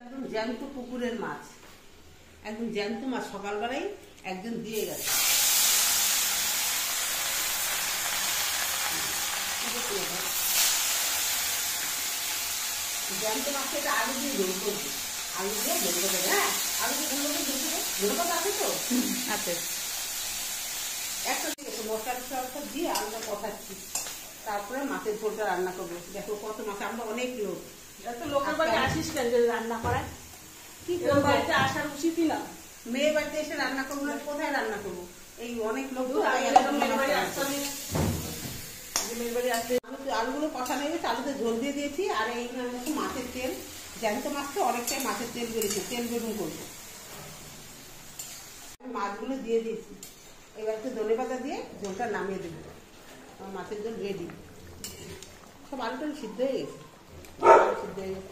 একদম জ্যান্ত পুকুরের মাছ, একদম জ্যান্ত মাছ সকালবেলায় একজন দিয়ে গেছে। জ্যান্ত মাছটা এটা আলু দিয়ে ঝোল করবো, আলু দিয়ে ঝোল করতে হবে। হ্যাঁ, আলু দিয়ে ঝোল করতে ঝোল করতে আছে তো আছে একটা মশলা টশলা দিয়ে আলুটা কষাচ্ছি, তারপরে মাছের ঝোলটা রান্না করবো। দেখো কত মাছ, আমরা অনেক লোক। এত লোকের বাড়ি আসিস কেন রান্না করায়? কি বাড়িতে আসার উচিতই না। মেয়ে বাড়িতে এসে রান্না করবো না, কোথায় রান্না করবো? এই অনেক লোক আলুগুলো কষা নেবে, আলুতে ঝোল দিয়ে দিয়েছি। আর এই মাছের তেল, জ্যান্ত মাছ তো অনেকটাই মাছের তেল বেরিয়েছে, তেল বেগুন করবো। মাছগুলো দিয়ে দিয়েছি, এবার তো ধনে পাতা দিয়ে ঝোলটা নামিয়ে দেবো। আমার মাছের ঝোল রেডি। সব আলুটা সিদ্ধ হয়ে গেছে, সিদ্ধ হয়ে গেছে।